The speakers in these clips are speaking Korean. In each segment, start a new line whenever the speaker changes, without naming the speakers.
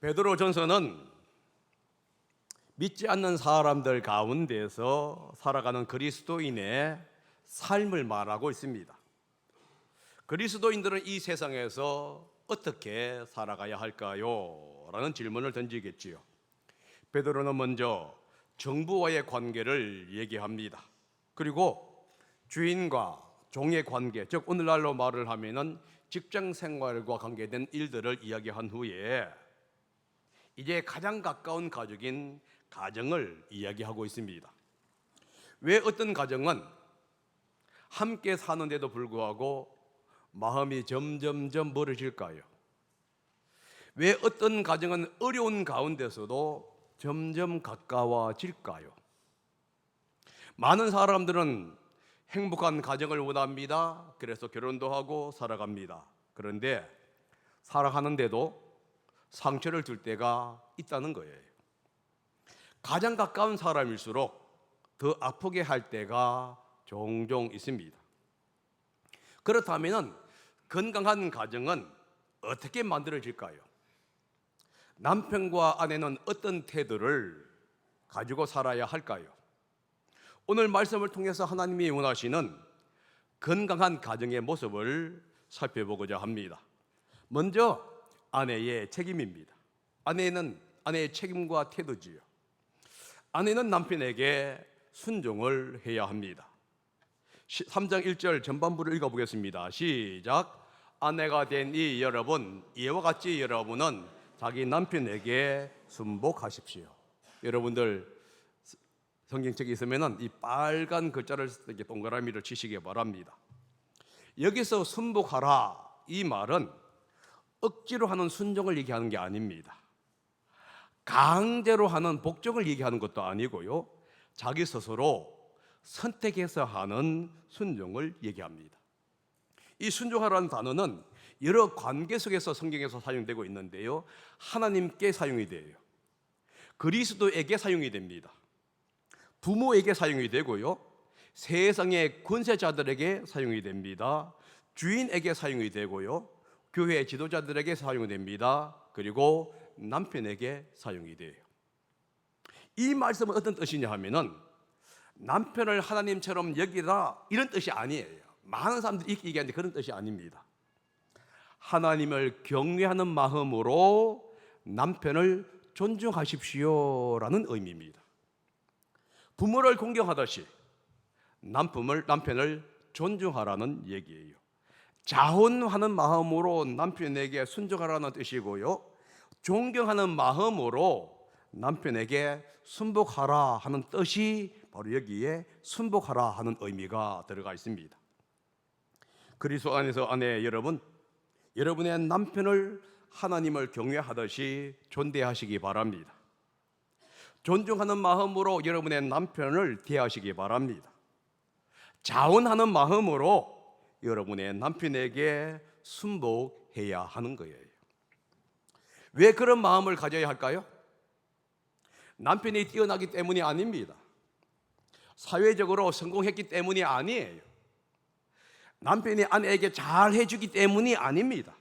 베드로전서는 믿지 않는 사람들 가운데서 살아가는 그리스도인의 삶을 말하고 있습니다. 그리스도인들은 이 세상에서 어떻게 살아가야 할까요? 라는 질문을 던지겠지요. 베드로는 먼저 정부와의 관계를 얘기합니다. 그리고 주인과 종의 관계, 즉 오늘날로 말을 하면은 직장 생활과 관계된 일들을 이야기한 후에 이제 가장 가까운 가족인 가정을 이야기하고 있습니다. 왜 어떤 가정은 함께 사는데도 불구하고 마음이 점점점 멀어질까요? 왜 어떤 가정은 어려운 가운데서도 점점 가까워질까요? 많은 사람들은 행복한 가정을 원합니다. 그래서 결혼도 하고 살아갑니다. 그런데 살아가는데도 상처를 줄 때가 있다는 거예요. 가장 가까운 사람일수록 더 아프게 할 때가 종종 있습니다. 그렇다면 건강한 가정은 어떻게 만들어질까요? 남편과 아내는 어떤 태도를 가지고 살아야 할까요? 오늘 말씀을 통해서 하나님이 원하시는 건강한 가정의 모습을 살펴보고자 합니다. 먼저 아내의 책임입니다. 아내는 아내의 책임과 태도지요. 아내는 남편에게 순종을 해야 합니다. 3장 1절 전반부를 읽어보겠습니다. 시작. 아내가 된 이 여러분, 이와 같이 여러분은 자기 남편에게 순복하십시오. 여러분들 성경책에 있으면 이 빨간 글자를 이렇게 동그라미를 치시기 바랍니다. 여기서 순복하라 이 말은 억지로 하는 순종을 얘기하는 게 아닙니다. 강제로 하는 복종을 얘기하는 것도 아니고요, 자기 스스로 선택해서 하는 순종을 얘기합니다. 이 순종하라는 단어는 여러 관계 속에서 성경에서 사용되고 있는데요, 하나님께 사용이 돼요. 그리스도에게 사용이 됩니다. 부모에게 사용이 되고요, 세상의 권세자들에게 사용이 됩니다. 주인에게 사용이 되고요, 교회 지도자들에게 사용이 됩니다. 그리고 남편에게 사용이 돼요. 이 말씀은 어떤 뜻이냐 하면은 남편을 하나님처럼 여기라 이런 뜻이 아니에요. 많은 사람들이 이렇게 얘기하는데 그런 뜻이 아닙니다. 하나님을 경외하는 마음으로 남편을 존중하십시오라는 의미입니다. 부모를 존경하듯이 남편을 존중하라는 얘기예요. 자원하는 마음으로 남편에게 순종하라는 뜻이고요, 존경하는 마음으로 남편에게 순복하라 하는 뜻이 바로 여기에 순복하라 하는 의미가 들어가 있습니다. 그리스도 안에서 아내 여러분, 여러분의 남편을 하나님을 경외하듯이 존대하시기 바랍니다. 존중하는 마음으로 여러분의 남편을 대하시기 바랍니다. 자원하는 마음으로 여러분의 남편에게 순복해야 하는 거예요. 왜 그런 마음을 가져야 할까요? 남편이 뛰어나기 때문이 아닙니다. 사회적으로 성공했기 때문이 아니에요. 남편이 아내에게 잘 해주기 때문이 아닙니다.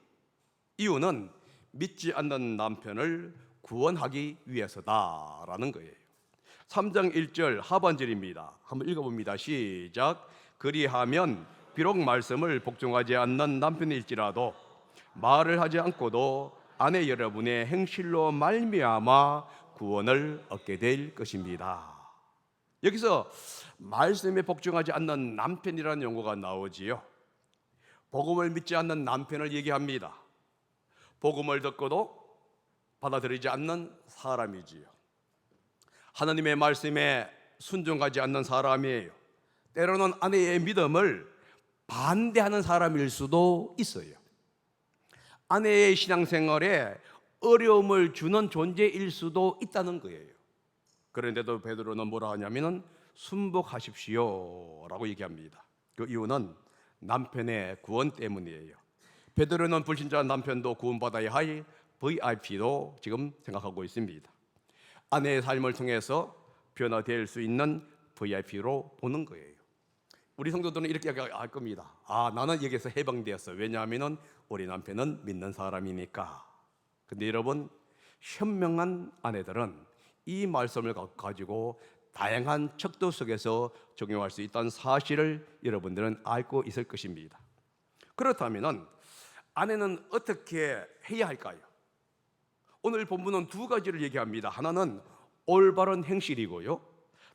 이유는 믿지 않는 남편을 구원하기 위해서다라는 거예요. 3장 1절 하반절입니다. 한번 읽어봅니다. 시작. 그리하면 비록 말씀을 복종하지 않는 남편일지라도 말을 하지 않고도 아내 여러분의 행실로 말미암아 구원을 얻게 될 것입니다. 여기서 말씀에 복종하지 않는 남편이라는 용어가 나오지요. 복음을 믿지 않는 남편을 얘기합니다. 복음을 듣고도 받아들이지 않는 사람이지요. 하나님의 말씀에 순종하지 않는 사람이에요. 때로는 아내의 믿음을 반대하는 사람일 수도 있어요. 아내의 신앙생활에 어려움을 주는 존재일 수도 있다는 거예요. 그런데도 베드로는 뭐라 하냐면은 순복하십시오 라고 얘기합니다. 그 이유는 남편의 구원 때문이에요. 베드로는 불신자 남편도 구원받아야 할 VIP로 지금 생각하고 있습니다. 아내의 삶을 통해서 변화될 수 있는 VIP로 보는 거예요. 우리 성도들은 이렇게 할 겁니다. 나는 여기서 해방되었어. 왜냐하면 우리 남편은 믿는 사람이니까. 근데 여러분, 현명한 아내들은 이 말씀을 가지고 다양한 척도 속에서 적용할 수 있다는 사실을 여러분들은 알고 있을 것입니다. 그렇다면 아내는 어떻게 해야 할까요? 오늘 본문은 두 가지를 얘기합니다. 하나는 올바른 행실이고요,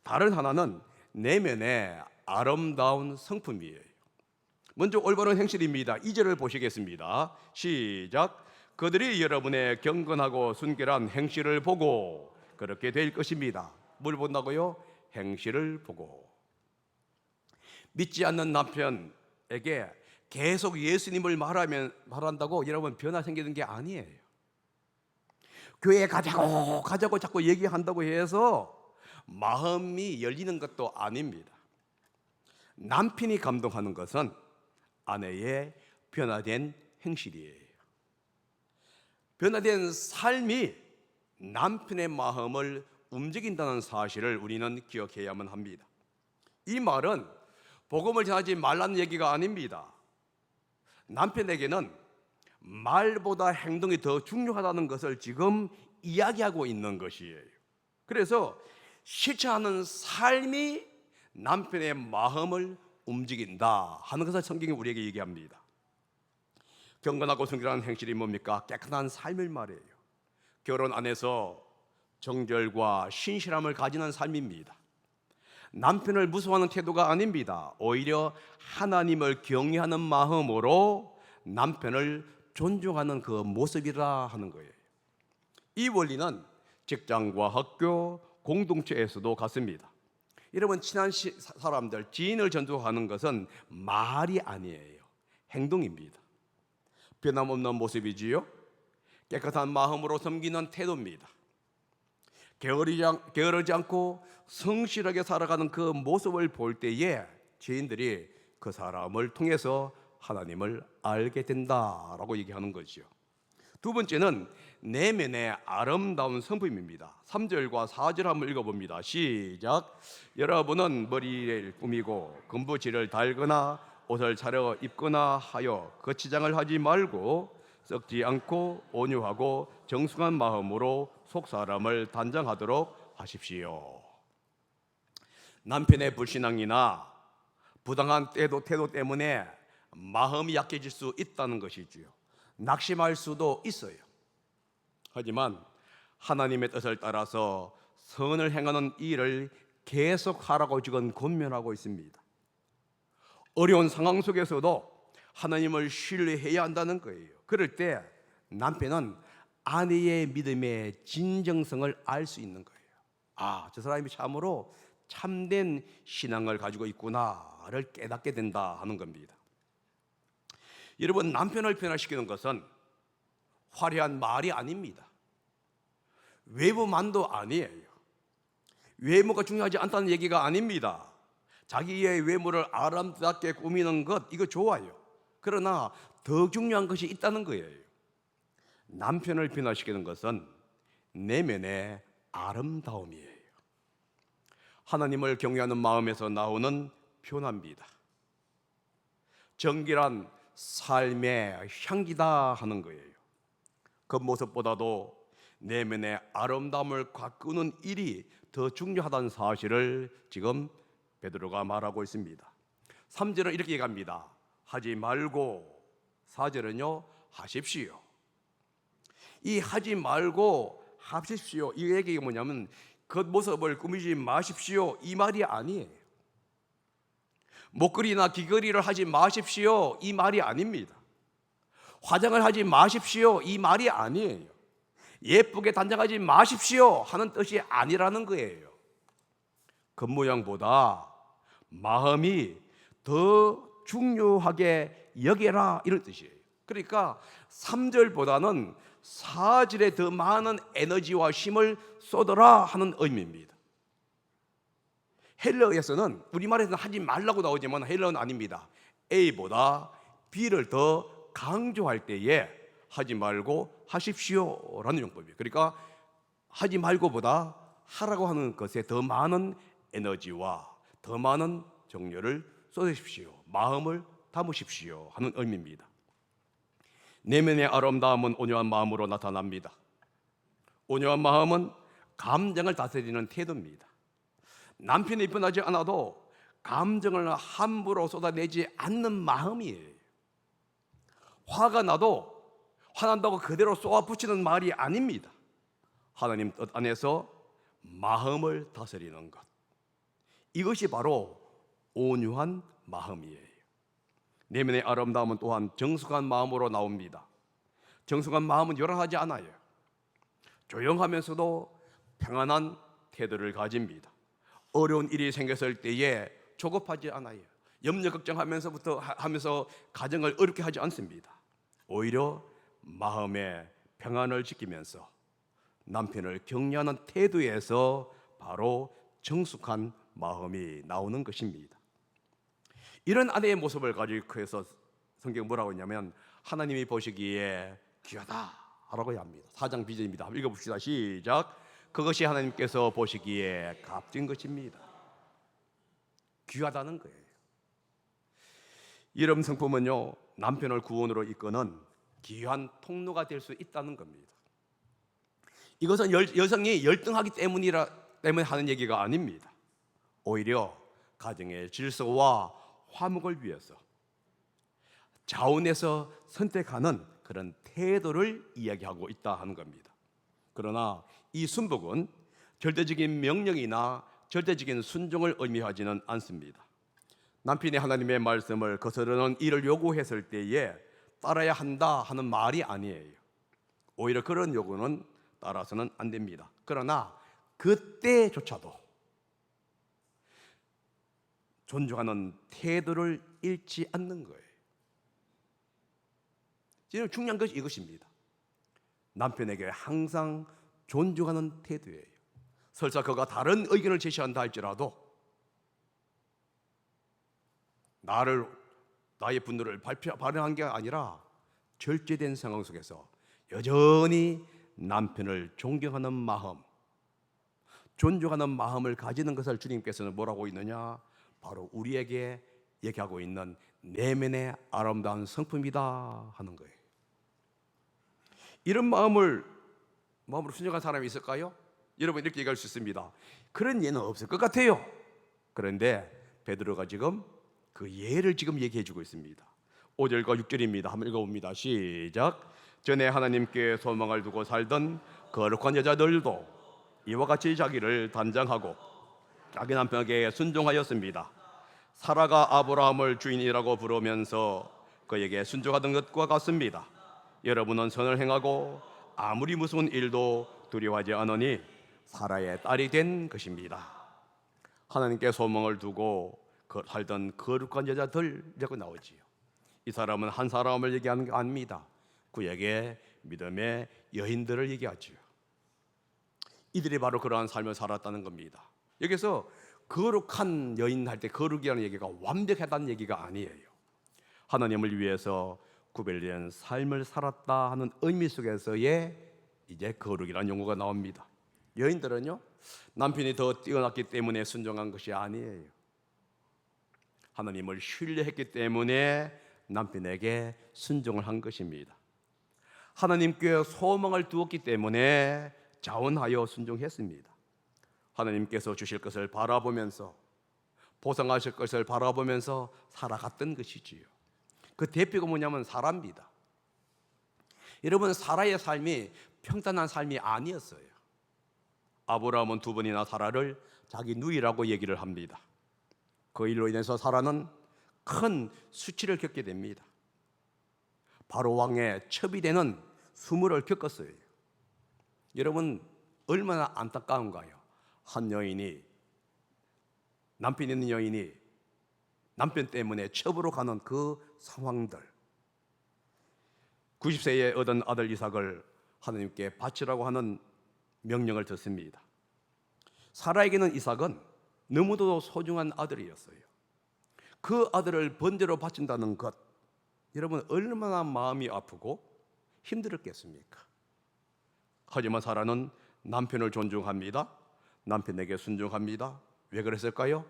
다른 하나는 내면의 아름다운 성품이에요. 먼저 올바른 행실입니다. 2절을 보시겠습니다. 시작. 그들이 여러분의 경건하고 순결한 행실을 보고 그렇게 될 것입니다. 뭘 본다고요? 행실을 보고. 믿지 않는 남편에게 계속 예수님을 말한다고 여러분 변화 생기는 게 아니에요. 교회 가자고 자꾸 얘기한다고 해서 마음이 열리는 것도 아닙니다. 남편이 감동하는 것은 아내의 변화된 행실이에요. 변화된 삶이 남편의 마음을 움직인다는 사실을 우리는 기억해야만 합니다. 이 말은 복음을 전하지 말라는 얘기가 아닙니다. 남편에게는 말보다 행동이 더 중요하다는 것을 지금 이야기하고 있는 것이에요. 그래서 실천하는 삶이 남편의 마음을 움직인다 하는 것을 성경이 우리에게 얘기합니다. 경건하고 순결한 행실이 뭡니까? 깨끗한 삶을 말해요. 결혼 안에서 정결과 신실함을 가지는 삶입니다. 남편을 무서워하는 태도가 아닙니다. 오히려 하나님을 경외하는 마음으로 남편을 존중하는 그 모습이라 하는 거예요. 이 원리는 직장과 학교, 공동체에서도 같습니다. 여러분, 친한 사람들, 지인을 전도하는 것은 말이 아니에요. 행동입니다. 변함없는 모습이지요. 깨끗한 마음으로 섬기는 태도입니다. 게으르지 않고 성실하게 살아가는 그 모습을 볼 때에 지인들이 그 사람을 통해서 하나님을 알게 된다라고 얘기하는 거죠. 두 번째는 내면의 아름다운 성품입니다. 3절과 4절 한번 읽어봅니다. 시작. 여러분은 머리를 꾸미고 금부지를 달거나 옷을 차려 입거나 하여 거치장을 하지 말고 썩지 않고 온유하고 정숙한 마음으로 속 사람을 단장하도록 하십시오. 남편의 불신앙이나 부당한 태도 때문에 마음이 약해질 수 있다는 것이지요. 낙심할 수도 있어요. 하지만 하나님의 뜻을 따라서 선을 행하는 일을 계속하라고 지금 권면하고 있습니다. 어려운 상황 속에서도 하나님을 신뢰해야 한다는 거예요. 그럴 때 남편은 아내의 믿음의 진정성을 알 수 있는 거예요. 아, 저 사람이 참으로 참된 신앙을 가지고 있구나를 깨닫게 된다 하는 겁니다. 여러분, 남편을 변화시키는 것은 화려한 말이 아닙니다. 외모만도 아니에요. 외모가 중요하지 않다는 얘기가 아닙니다. 자기의 외모를 아름답게 꾸미는 것, 이거 좋아요. 그러나 더 중요한 것이 있다는 거예요. 남편을 변화시키는 것은 내면의 아름다움이에요. 하나님을 경외하는 마음에서 나오는 변화입니다. 정결한 삶의 향기다 하는 거예요. 겉모습보다도 내면의 아름다움을 가꾸는 일이 더 중요하다는 사실을 지금 베드로가 말하고 있습니다. 3절은 이렇게 얘기합니다. 하지 말고, 4절은요 하십시오. 이 하지 말고 하십시오, 이 얘기가 뭐냐면 겉모습을 꾸미지 마십시오, 이 말이 아니에요. 목걸이나 귀걸이를 하지 마십시오, 이 말이 아닙니다. 화장을 하지 마십시오, 이 말이 아니에요. 예쁘게 단장하지 마십시오 하는 뜻이 아니라는 거예요. 겉모양보다 마음이 더 중요하게 여겨라, 이런 뜻이에요. 그러니까 3절보다는 4절에 더 많은 에너지와 힘을 쏟아라 하는 의미입니다. 헬러에서는, 우리말에서는 하지 말라고 나오지만 헬러는 아닙니다. A보다 B를 더 강조할 때에 하지 말고 하십시오라는 용법이에요. 그러니까 하지 말고보다 하라고 하는 것에 더 많은 에너지와 더 많은 정열을 쏟으십시오, 마음을 담으십시오 하는 의미입니다. 내면의 아름다움은 온유한 마음으로 나타납니다. 온유한 마음은 감정을 다스리는 태도입니다. 남편이 변하지 않아도 감정을 함부로 쏟아내지 않는 마음이에요. 화가 나도 화난다고 그대로 쏘아붙이는 말이 아닙니다. 하나님 뜻 안에서 마음을 다스리는 것, 이것이 바로 온유한 마음이에요. 내면의 아름다움은 또한 정숙한 마음으로 나옵니다. 정숙한 마음은 요란하지 않아요. 조용하면서도 평안한 태도를 가집니다. 어려운 일이 생겼을 때에 조급하지 않아요. 염려 하면서 가정을 어렵게 하지 않습니다. 오히려 마음의 평안을 지키면서 남편을 격려하는 태도에서 바로 정숙한 마음이 나오는 것입니다. 이런 아내의 모습을 가지고 해서 성경 뭐라고 했냐면 하나님이 보시기에 귀하다라고 합니다. 4장 비전입니다. 한번 읽어봅시다. 시작. 그것이 하나님께서 보시기에 값진 것입니다. 귀하다는 거예요. 이런 성품은요, 남편을 구원으로 이끄는 귀한 통로가 될 수 있다는 겁니다. 이것은 여성이 열등하기 때문에 하는 얘기가 아닙니다. 오히려 가정의 질서와 화목을 위해서 자원해서 선택하는 그런 태도를 이야기하고 있다 하는 겁니다. 그러나 이 순복은 절대적인 명령이나 절대적인 순종을 의미하지는 않습니다. 남편이 하나님의 말씀을 거스르는 일을 요구했을 때에 따라야 한다 하는 말이 아니에요. 오히려 그런 요구는 따라서는 안 됩니다. 그러나 그때조차도 존중하는 태도를 잃지 않는 거예요. 지금 중요한 것이 이것입니다. 남편에게 항상 존중하는 태도예요. 설사 그가 다른 의견을 제시한다 할지라도 나의 분노를 발현한 게 아니라 절제된 상황 속에서 여전히 남편을 존경하는 마음, 존중하는 마음을 가지는 것을 주님께서는 뭐라고 있느냐? 바로 우리에게 얘기하고 있는 내면의 아름다운 성품이다 하는 거예요. 이런 마음으로 순종한 사람이 있을까요? 여러분 이렇게 얘기할 수 있습니다. 그런 예는 없을 것 같아요. 그런데 베드로가 지금 그 예를 지금 얘기해 주고 있습니다. 5절과 6절입니다. 한번 읽어봅니다. 시작. 전에 하나님께 소망을 두고 살던 거룩한 여자들도 이와 같이 자기를 단장하고 자기 남편에게 순종하였습니다. 사라가 아브라함을 주인이라고 부르면서 그에게 순종하던 것과 같습니다. 여러분은 선을 행하고 아무리 무서운 일도 두려워하지 않으니 사라의 딸이 된 것입니다. 하나님께 소망을 두고 살던 거룩한 여자들이라고 나오지요. 이 사람은 한 사람을 얘기하는 게 아닙니다. 그에게 믿음의 여인들을 얘기하지요. 이들이 바로 그러한 삶을 살았다는 겁니다. 여기서 거룩한 여인 할 때 거룩이라는 얘기가 완벽하다는 얘기가 아니에요. 하나님을 위해서 구별된 삶을 살았다 하는 의미 속에서의 이제 거룩이라는 용어가 나옵니다. 여인들은요, 남편이 더 뛰어났기 때문에 순종한 것이 아니에요. 하나님을 신뢰했기 때문에 남편에게 순종을 한 것입니다. 하나님께 소망을 두었기 때문에 자원하여 순종했습니다. 하나님께서 주실 것을 바라보면서 보상하실 것을 바라보면서 살아갔던 것이지요. 그 대표가 뭐냐면 사라입니다. 여러분, 사라의 삶이 평탄한 삶이 아니었어요. 아브라함은 2번이나 사라를 자기 누이라고 얘기를 합니다. 그 일로 인해서 사라는 큰 수치를 겪게 됩니다. 바로 왕의 첩이 되는 수모를 겪었어요. 여러분, 얼마나 안타까운가요? 한 여인이, 남편 있는 여인이 남편 때문에 첩으로 가는 그 상황들. 90세에 얻은 아들 이삭을 하나님께 바치라고 하는 명령을 듣습니다. 사라에게는 이삭은 너무도 소중한 아들이었어요. 그 아들을 번제로 바친다는 것, 여러분 얼마나 마음이 아프고 힘들었겠습니까? 하지만 사라는 남편을 존중합니다. 남편에게 순종합니다. 왜 그랬을까요?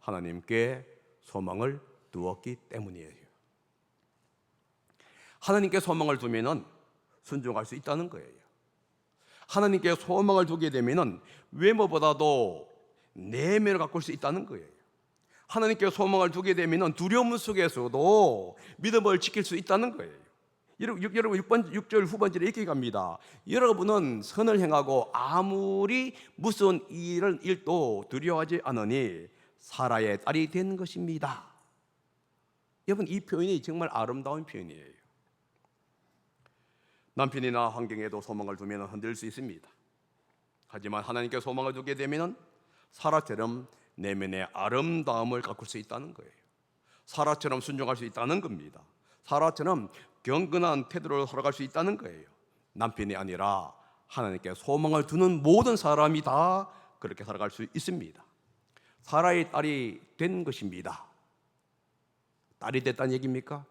하나님께 소망을 두었기 때문이에요. 하나님께 소망을 두면은 순종할 수 있다는 거예요. 하나님께 소망을 두게 되면은 외모보다도 내면을 가꿀 수 있다는 거예요. 하나님께 소망을 두게 되면은 두려움 속에서도 믿음을 지킬 수 있다는 거예요. 여러분 6절 후반절에 이렇게 갑니다. 여러분은 선을 행하고 아무리 무서운 일도 두려워하지 않으니 사라의 딸이 된 것입니다. 여러분, 이 표현이 정말 아름다운 표현이에요. 남편이나 환경에도 소망을 두면 흔들릴 수 있습니다. 하지만 하나님께 소망을 두게 되면 사라처럼 내면의 아름다움을 가꿀 수 있다는 거예요. 사라처럼 순종할 수 있다는 겁니다. 사라처럼 경건한 태도로 살아갈 수 있다는 거예요. 남편이 아니라 하나님께 소망을 두는 모든 사람이 다 그렇게 살아갈 수 있습니다. 사라의 딸이 된 것입니다. 딸이 됐다는 얘기입니까?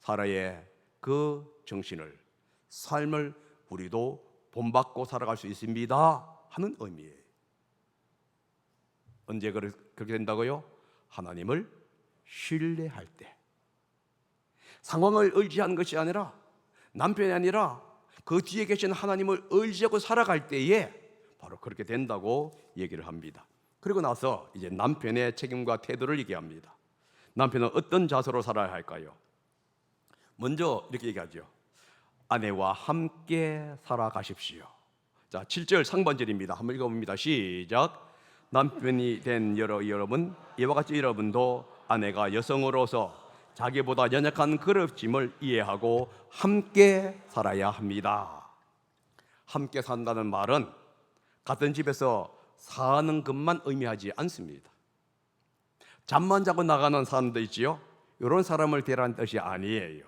사라의 그 정신을, 삶을 우리도 본받고 살아갈 수 있습니다 하는 의미예요. 언제 그렇게 된다고요? 하나님을 신뢰할 때. 상황을 의지하는 것이 아니라, 남편이 아니라 그 뒤에 계신 하나님을 의지하고 살아갈 때에 바로 그렇게 된다고 얘기를 합니다. 그리고 나서 이제 남편의 책임과 태도를 얘기합니다. 남편은 어떤 자세로 살아야 할까요? 먼저 이렇게 얘기하죠. 아내와 함께 살아가십시오. 자, 7절 상반절입니다. 한번 읽어봅니다. 시작. 남편이 된 여러분, 이와 같이 여러분도 아내가 여성으로서 자기보다 연약한 그릇짐을 이해하고 함께 살아야 합니다. 함께 산다는 말은 같은 집에서 사는 것만 의미하지 않습니다. 잠만 자고 나가는 사람도 있지요. 이런 사람을 대라는 뜻이 아니에요.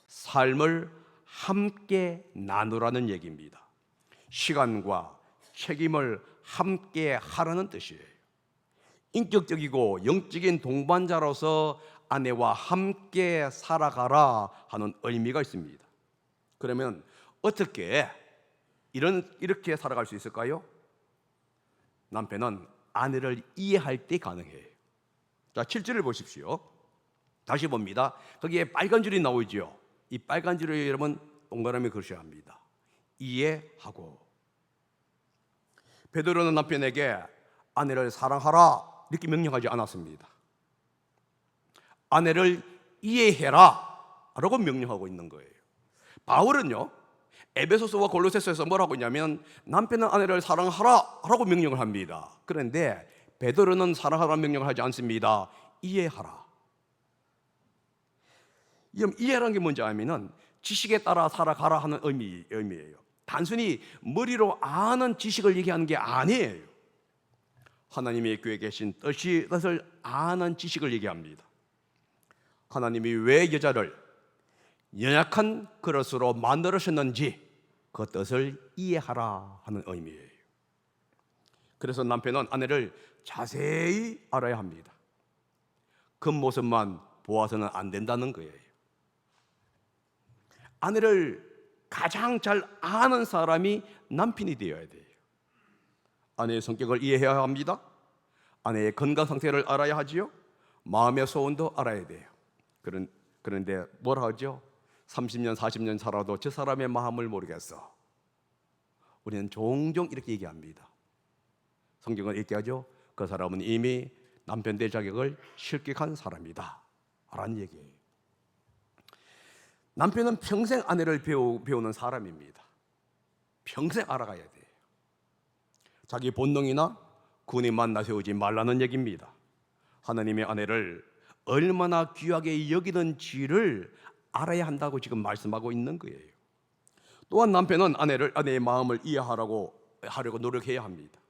삶을 함께 나누라는 얘기입니다. 시간과 책임을 함께 하라는 뜻이에요. 인격적이고 영적인 동반자로서 아내와 함께 살아가라 하는 의미가 있습니다. 그러면 어떻게 이렇게 살아갈 수 있을까요? 남편은 아내를 이해할 때 가능해요. 자, 7절을 보십시오. 다시 봅니다. 거기에 빨간 줄이 나오죠. 이 빨간 줄을 여러분 동그라미 그리셔야 합니다. 이해하고. 베드로는 남편에게 아내를 사랑하라 이렇게 명령하지 않았습니다. 아내를 이해해라 라고 명령하고 있는 거예요. 바울은요, 에베소서와 골로새서에서 뭐라고 했냐면 남편은 아내를 사랑하라 라고 명령을 합니다. 그런데 베드로는 사랑하라는 명령을 하지 않습니다. 이해하라. 이해라는 게 뭔지 알면은 지식에 따라 살아가라 하는 의미예요. 단순히 머리로 아는 지식을 얘기하는 게 아니에요. 하나님이 교회에 계신 뜻을 아는 지식을 얘기합니다. 하나님이 왜 여자를 연약한 그릇으로 만들으셨는지 그 뜻을 이해하라 하는 의미예요. 그래서 남편은 아내를 자세히 알아야 합니다. 겉모습만 보아서는 안 된다는 거예요. 아내를 가장 잘 아는 사람이 남편이 되어야 돼요. 아내의 성격을 이해해야 합니다. 아내의 건강 상태를 알아야 하지요. 마음의 소원도 알아야 돼요. 그런데 뭐라 하죠? 30년 40년 살아도 저 사람의 마음을 모르겠어. 우리는 종종 이렇게 얘기합니다. 성경은 이렇게 하죠. 그 사람은 이미 남편 될 자격을 실격한 사람이다 라는 얘기예요. 남편은 평생 아내를 배우는 사람입니다. 평생 알아가야 돼요. 자기 본능이나 군의만 나세우지 말라는 얘기입니다. 하나님의 아내를 얼마나 귀하게 여기는지를 알아야 한다고 지금 말씀하고 있는 거예요. 또한 남편은 아내의 마음을 이해하려고 노력해야 합니다.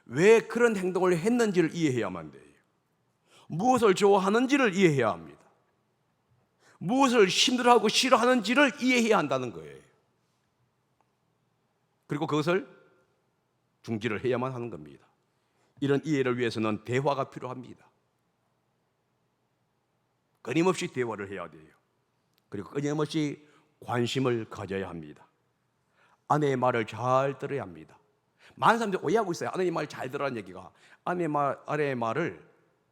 왜 그런 행동을 했는지를 이해해야만 돼요. 무엇을 좋아하는지를 이해해야 합니다. 무엇을 힘들어하고 싫어하는지를 이해해야 한다는 거예요. 그리고 그것을 중지를 해야만 하는 겁니다. 이런 이해를 위해서는 대화가 필요합니다. 끊임없이 대화를 해야 돼요. 그리고 끊임없이 관심을 가져야 합니다. 아내의 말을 잘 들어야 합니다. 많은 사람들이 오해하고 있어요. 아내의 말 잘 들으라는 얘기가 아내의 말을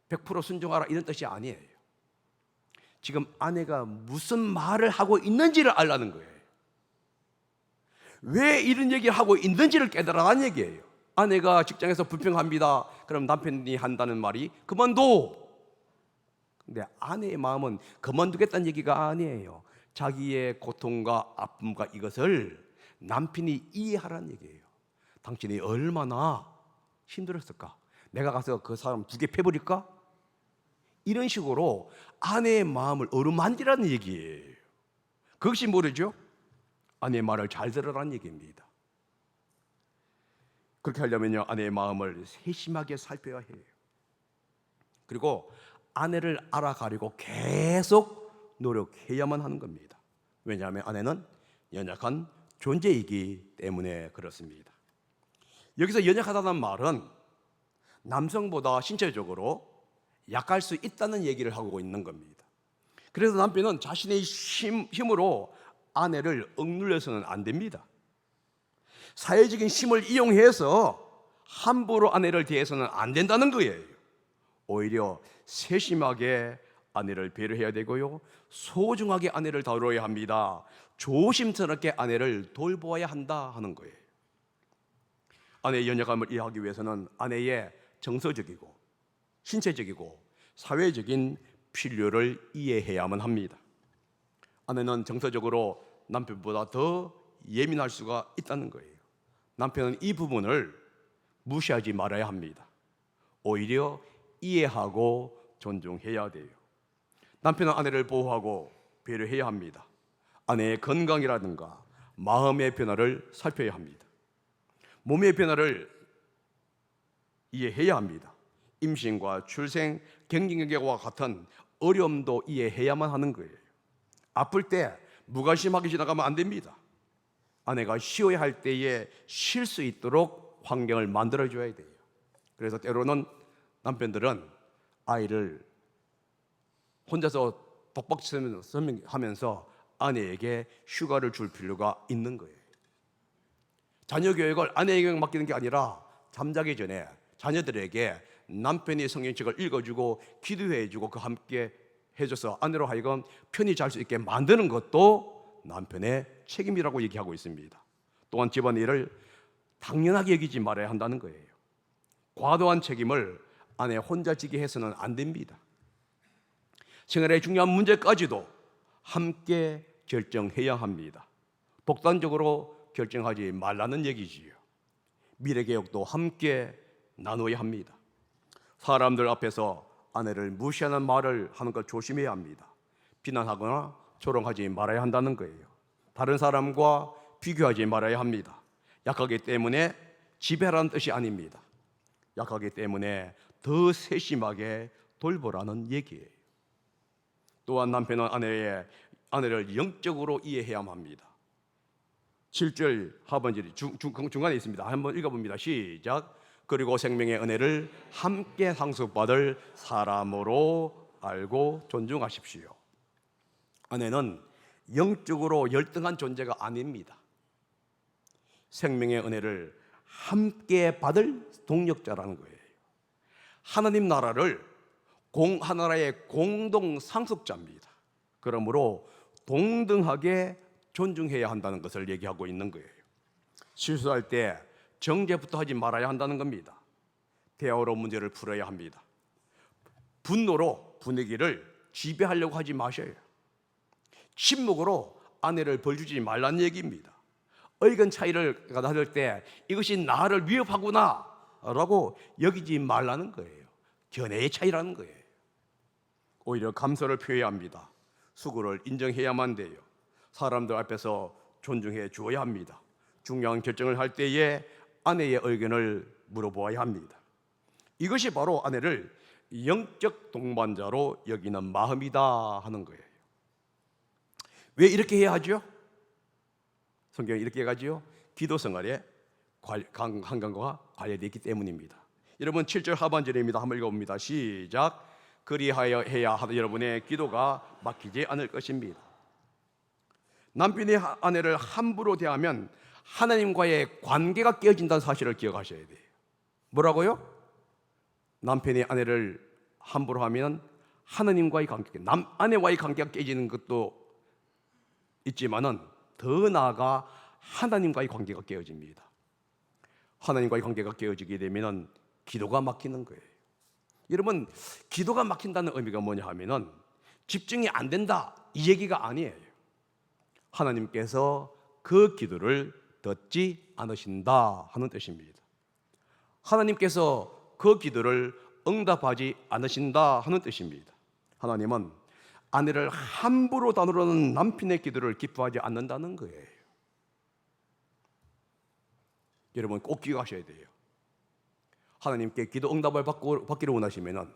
100% 순종하라 이런 뜻이 아니에요. 지금 아내가 무슨 말을 하고 있는지를 알라는 거예요. 왜 이런 얘기를 하고 있는지를 깨달아라는 얘기예요. 아내가 직장에서 불평합니다. 그럼 남편이 한다는 말이 그만둬. 근데 아내의 마음은 그만두겠다는 얘기가 아니에요. 자기의 고통과 아픔과 이것을 남편이 이해하라는 얘기예요. 당신이 얼마나 힘들었을까? 내가 가서 그 사람 두 개 패버릴까? 이런 식으로 아내의 마음을 어루만지라는 얘기예요. 그것이 뭐죠? 아내의 말을 잘 들으라는 얘기입니다. 그렇게 하려면요, 아내의 마음을 세심하게 살펴야 해요. 그리고 아내를 알아가려고 계속 노력해야만 하는 겁니다. 왜냐하면 아내는 연약한 존재이기 때문에 그렇습니다. 여기서 연약하다는 말은 남성보다 신체적으로 약할 수 있다는 얘기를 하고 있는 겁니다. 그래서 남편은 자신의 힘으로 아내를 억눌려서는 안 됩니다. 사회적인 힘을 이용해서 함부로 아내를 대해서는 안 된다는 거예요. 오히려 세심하게 아내를 배려해야 되고요, 소중하게 아내를 다뤄야 합니다. 조심스럽게 아내를 돌보아야 한다 하는 거예요. 아내의 연약함을 이해하기 위해서는 아내의 정서적이고 신체적이고 사회적인 필요를 이해해야만 합니다. 아내는 정서적으로 남편보다 더 예민할 수가 있다는 거예요. 남편은 이 부분을 무시하지 말아야 합니다. 오히려 이해하고 존중해야 돼요. 남편은 아내를 보호하고 배려해야 합니다. 아내의 건강이라든가 마음의 변화를 살펴야 합니다. 몸의 변화를 이해해야 합니다. 임신과 출생, 갱년기와 같은 어려움도 이해해야만 하는 거예요. 아플 때 무관심하게 지나가면 안 됩니다. 아내가 쉬어야 할 때에 쉴 수 있도록 환경을 만들어줘야 돼요. 그래서 때로는 남편들은 아이를 혼자서 독박하면서 아내에게 휴가를 줄 필요가 있는 거예요. 자녀 교육을 아내에게 맡기는 게 아니라 잠자기 전에 자녀들에게 남편이 성경책을 읽어주고 기도해주고 그 함께 해줘서 아내로 하여금 편히 잘 수 있게 만드는 것도 남편의 책임이라고 얘기하고 있습니다. 또한 집안일을 당연하게 여기지 말아야 한다는 거예요. 과도한 책임을 아내 혼자 지게 해서는 안 됩니다. 생활의 중요한 문제까지도 함께 결정해야 합니다. 독단적으로 결정하지 말라는 얘기지요. 미래계획도 함께 나눠야 합니다. 사람들 앞에서 아내를 무시하는 말을 하는 걸 조심해야 합니다. 비난하거나 조롱하지 말아야 한다는 거예요. 다른 사람과 비교하지 말아야 합니다. 약하기 때문에 지배라는 뜻이 아닙니다. 약하기 때문에 더 세심하게 돌보라는 얘기예요. 또한 남편은 아내를 영적으로 이해해야만 합니다. 7절 하반절이 중간에 있습니다. 한번 읽어봅니다. 시작. 그리고 생명의 은혜를 함께 상속받을 사람으로 알고 존중하십시오. 아내는 영적으로 열등한 존재가 아닙니다. 생명의 은혜를 함께 받을 동력자라는 거예요. 하나님 나라를 하나라의 공동 상속자입니다. 그러므로 동등하게 존중해야 한다는 것을 얘기하고 있는 거예요. 실수할 때 정죄부터 하지 말아야 한다는 겁니다. 대화로 문제를 풀어야 합니다. 분노로 분위기를 지배하려고 하지 마셔요. 침묵으로 아내를 벌주지 말라는 얘기입니다. 의견 차이를 나눌 때 이것이 나를 위협하구나 라고 여기지 말라는 거예요. 견해의 차이라는 거예요. 오히려 감사를 표해야 합니다. 수고를 인정해야만 돼요. 사람들 앞에서 존중해 주어야 합니다. 중요한 결정을 할 때에 아내의 의견을 물어보아야 합니다. 이것이 바로 아내를 영적 동반자로 여기는 마음이다 하는 거예요. 왜 이렇게 해야 하죠? 성경이 이렇게 해가지요. 기도 생활에 한강과 관련되어 있기 때문입니다. 여러분 7절 하반절입니다. 한번 읽어봅니다. 시작. 그리하여 해야 하던 여러분의 기도가 막히지 않을 것입니다. 남편이 아내를 함부로 대하면 하나님과의 관계가 깨어진다는 사실을 기억하셔야 돼요. 뭐라고요? 남편이 아내를 함부로 하면 하나님과의 관계, 아내와의 관계가 깨지는 것도 있지만은 더 나아가 하나님과의 관계가 깨어집니다. 하나님과의 관계가 깨어지게 되면 기도가 막히는 거예요. 여러분, 기도가 막힌다는 의미가 뭐냐 하면은 집중이 안 된다 이 얘기가 아니에요. 하나님께서 그 기도를 듣지 않으신다 하는 뜻입니다. 하나님께서 그 기도를 응답하지 않으신다 하는 뜻입니다. 하나님은 아내를 함부로 다루는 남편의 기도를 기뻐하지 않는다는 거예요. 여러분 꼭 기억하셔야 돼요. 하나님께 기도 응답을 받기를 원하시면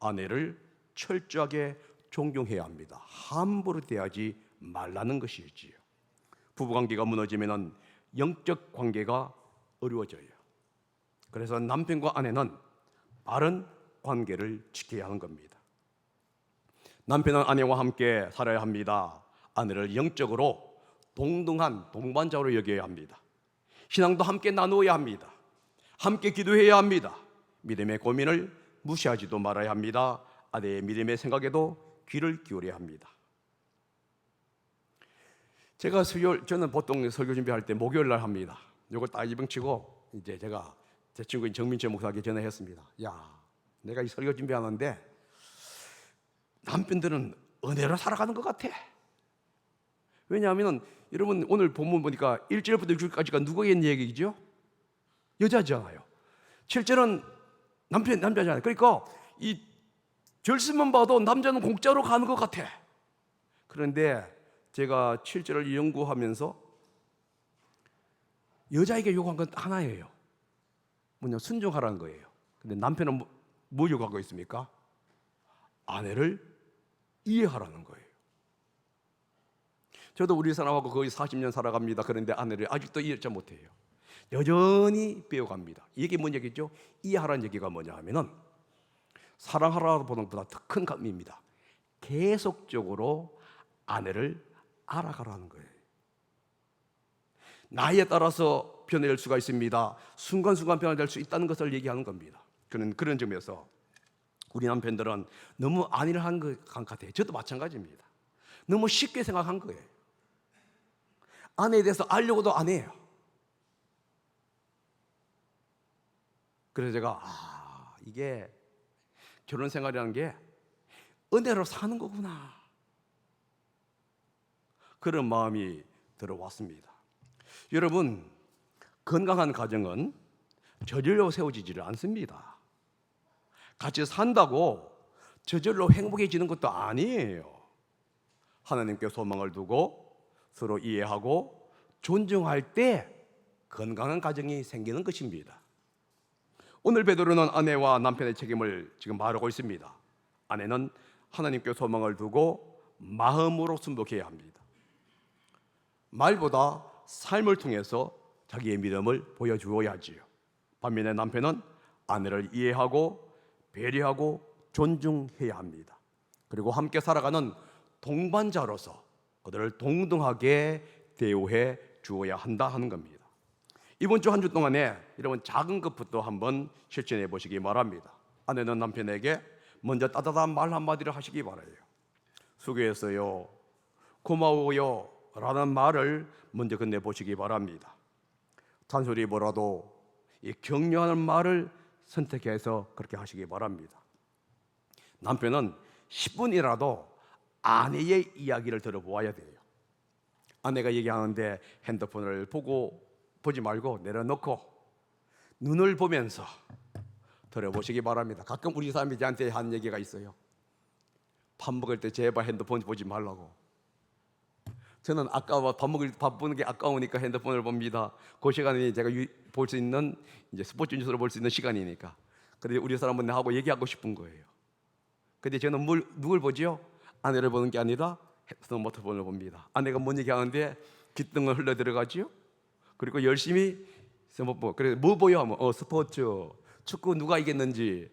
아내를 철저하게 존경해야 합니다. 함부로 대하지 말라는 것이지요. 부부관계가 무너지면 영적 관계가 어려워져요. 그래서 남편과 아내는 바른 관계를 지켜야 하는 겁니다. 남편은 아내와 함께 살아야 합니다. 아내를 영적으로 동등한 동반자로 여겨야 합니다. 신앙도 함께 나누어야 합니다. 함께 기도해야 합니다. 믿음의 고민을 무시하지도 말아야 합니다. 아내의 믿음의 생각에도 귀를 기울여야 합니다. 제가 저는 보통 설교 준비할 때 목요일 날 합니다. 이걸 딱 이병치고 이제 제가 제 친구인 정민철 목사에게 전화했습니다. 야, 내가 이 설교 준비하는데 남편들은 은혜로 살아가는 것 같아. 왜냐하면 여러분 오늘 본문 보니까 1절부터 6절까지가 누구의 얘기죠? 여자잖아요. 7절은 남자잖아요. 그러니까 이 결심만 봐도 남자는 공짜로 가는 것 같아. 그런데 제가 7절을 연구하면서 여자에게 요구한 건 하나예요. 뭐냐, 순종하라는 거예요. 근데 남편은 뭐 요구하고 있습니까? 아내를 이해하라는 거예요. 저도 우리 사람하고 거의 40년 살아갑니다. 그런데 아내를 아직도 이해하지 못해요. 여전히 배워갑니다. 이게 뭔 얘기죠? 이해하라는 얘기가 뭐냐 하면은 사랑하라는 보다 더 큰 감입니다. 계속적으로 아내를 알아가라는 거예요. 나이에 따라서 변할 수가 있습니다. 순간순간 변화될 수 있다는 것을 얘기하는 겁니다. 그런 점에서 우리 남편들은 너무 안일을 한 것 같아요. 저도 마찬가지입니다. 너무 쉽게 생각한 거예요. 아내에 대해서 알려고도 안 해요. 그래서 제가 이게 결혼 생활이라는 게 은혜로 사는 거구나, 그런 마음이 들어왔습니다. 여러분, 건강한 가정은 저절로 세워지지를 않습니다. 같이 산다고 저절로 행복해지는 것도 아니에요. 하나님께 소망을 두고 서로 이해하고 존중할 때 건강한 가정이 생기는 것입니다. 오늘 베드로는 아내와 남편의 책임을 지금 말하고 있습니다. 아내는 하나님께 소망을 두고 마음으로 순복해야 합니다. 말보다 삶을 통해서 자기의 믿음을 보여주어야지요. 반면에 남편은 아내를 이해하고 배려하고 존중해야 합니다. 그리고 함께 살아가는 동반자로서 그들을 동등하게 대우해 주어야 한다 하는 겁니다. 이번 주 한 주 동안에 여러분 작은 것부터 한번 실천해 보시기 바랍니다. 아내는 남편에게 먼저 따뜻한 말 한마디를 하시기 바라요. 수고했어요, 고마워요 라는 말을 먼저 건네보시기 바랍니다. 잔소리 뭐라도 이 격려하는 말을 선택해서 그렇게 하시기 바랍니다. 남편은 10분이라도 아내의 이야기를 들어보아야 돼요. 아내가 얘기하는데 핸드폰을 보지 말고 내려놓고 눈을 보면서 들어보시기 바랍니다. 가끔 우리 사람이 저한테 한 얘기가 있어요. 밥 먹을 때 제발 핸드폰 보지 말라고. 저는 아까워, 밥 보는 게 아까우니까 핸드폰을 봅니다. 그 시간이 제가 볼 수 있는 이제 스포츠 뉴스를 볼 수 있는 시간이니까. 그런데 우리 사람은 나하고 얘기하고 싶은 거예요. 근데 저는 누굴 보지요? 아내를 보는 게 아니라 스마트폰을 봅니다. 아내가 뭔 얘기하는데 귓등을 흘러 들어가지요. 그리고 열심히 스마트폰. 그래서 뭐 보여 하면 스포츠, 축구 누가 이겼는지.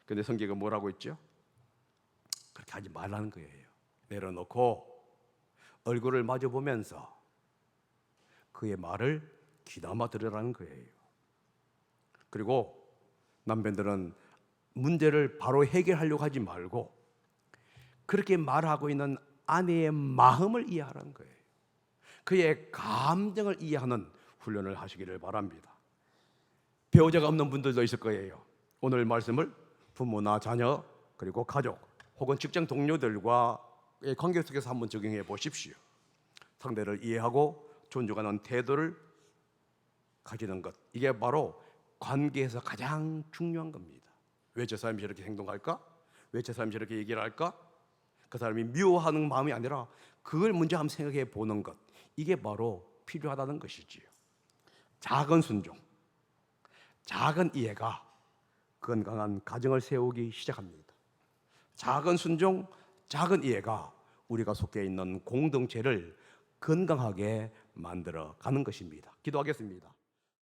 근데 성경은 뭐라고 했죠? 그렇게 하지 말라는 거예요. 내려놓고 얼굴을 마주 보면서 그의 말을 귀담아 들으라는 거예요. 그리고 남편들은 문제를 바로 해결하려고 하지 말고 그렇게 말하고 있는 아내의 마음을 이해하라는 거예요. 그의 감정을 이해하는 훈련을 하시기를 바랍니다. 배우자가 없는 분들도 있을 거예요. 오늘 말씀을 부모나 자녀 그리고 가족 혹은 직장 동료들과의 관계 속에서 한번 적용해 보십시오. 상대를 이해하고 존중하는 태도를 가지는 것, 이게 바로 관계에서 가장 중요한 겁니다. 왜 저 사람이 저렇게 행동할까? 왜 저 사람이 저렇게 얘기를 할까? 그 사람이 미워하는 마음이 아니라 그걸 먼저 한번 생각해 보는 것, 이게 바로 필요하다는 것이지요. 작은 순종, 작은 이해가 건강한 가정을 세우기 시작합니다. 작은 순종, 작은 이해가 우리가 속해 있는 공동체를 건강하게 만들어 가는 것입니다. 기도하겠습니다.